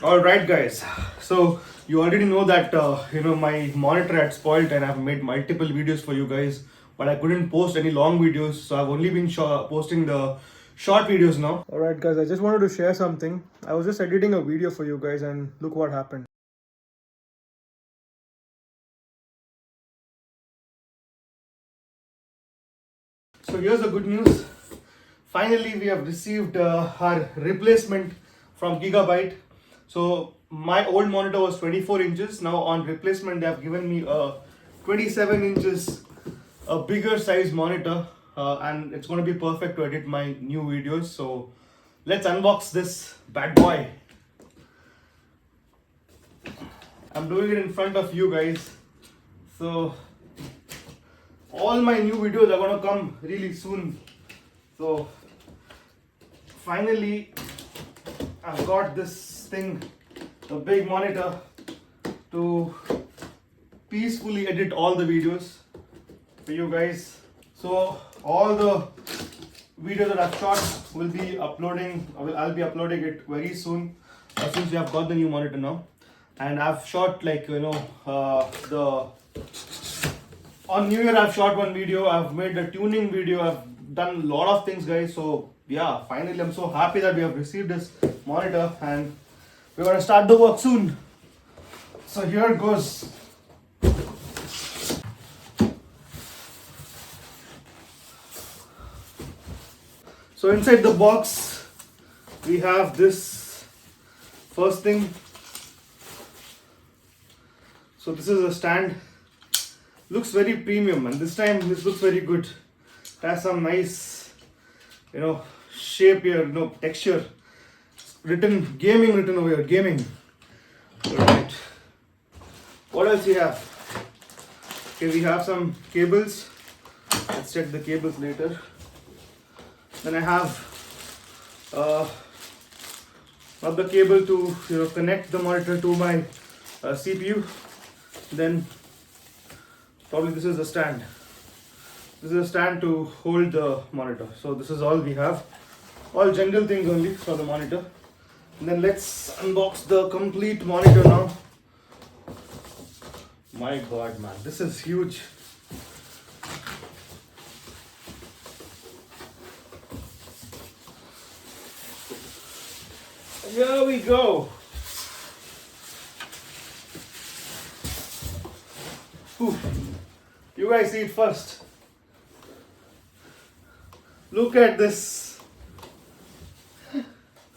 Alright guys, so you already know that my monitor had spoiled and I've made multiple videos for you guys, but I couldn't post any long videos, so I've only been posting the short videos now. Alright guys, I just wanted to share something. I was just editing a video for you guys and look what happened. So here's the good news. Finally, we have received our replacement from Gigabyte. So my old monitor was 24 inches. Now on replacement, they have given me a 27 inches, a bigger size monitor, and it's going to be perfect to edit my new videos. So let's unbox this bad boy. I'm doing it in front of you guys. So all my new videos are going to come really soon. So finally I've got this thing, a big monitor, to peacefully edit all the videos for you guys. So all the videos that I've shot will be uploading, I'll be uploading it very soon, since we have got the new monitor now. And I've shot on New Year I've shot one video, I've made a tuning video, I've done a lot of things guys. So yeah, finally I'm so happy that we have received this monitor and we're gonna start the work soon. So here it goes. So inside the box we have this first thing. So this is a stand. Looks very premium, and this time this looks very good. It has some nice, shape here, texture. Gaming written over here, gaming. Alright. What else we have? Okay, we have some cables. Let's check the cables later. Then I have another cable to connect the monitor to my CPU. Then probably this is the stand. This is a stand to hold the monitor. So this is all we have. All general things only for the monitor. And then let's unbox the complete monitor now. My god man, this is huge. Here we go. Whew. You guys see it first. Look at this.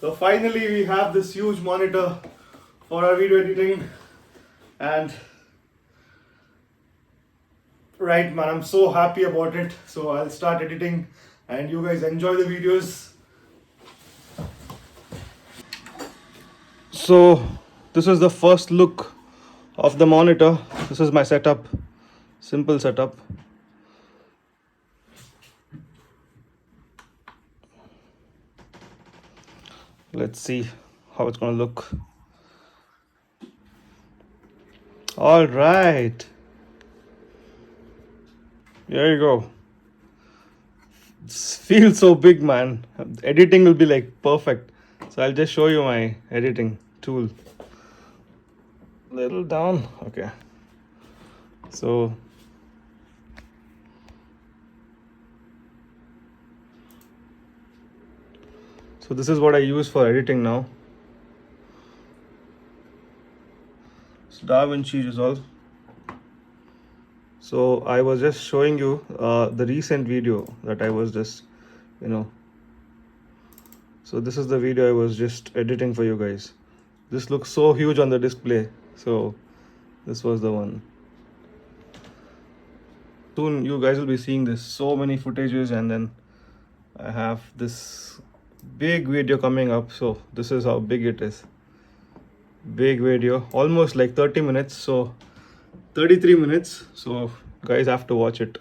So finally we have this huge monitor for our video editing, and right man, I'm so happy about it. So I'll start editing and you guys enjoy the videos. So this is the first look of the monitor. This is my setup, simple setup. Let's see how it's gonna look. All right, there you go. It feels so big, man. Editing will be like perfect. So I'll just show you my editing tool. Little down, okay. So this is what I use for editing now. It's DaVinci Resolve. So I was just showing you the recent video that I was just, so this is the video I was just editing for you guys. This looks so huge on the display. So this was the one. Soon you guys will be seeing this, so many footages, and then I have this big video coming up. So this is how big it is. Big video, almost like 30 minutes. So 33 minutes. So guys have to watch it.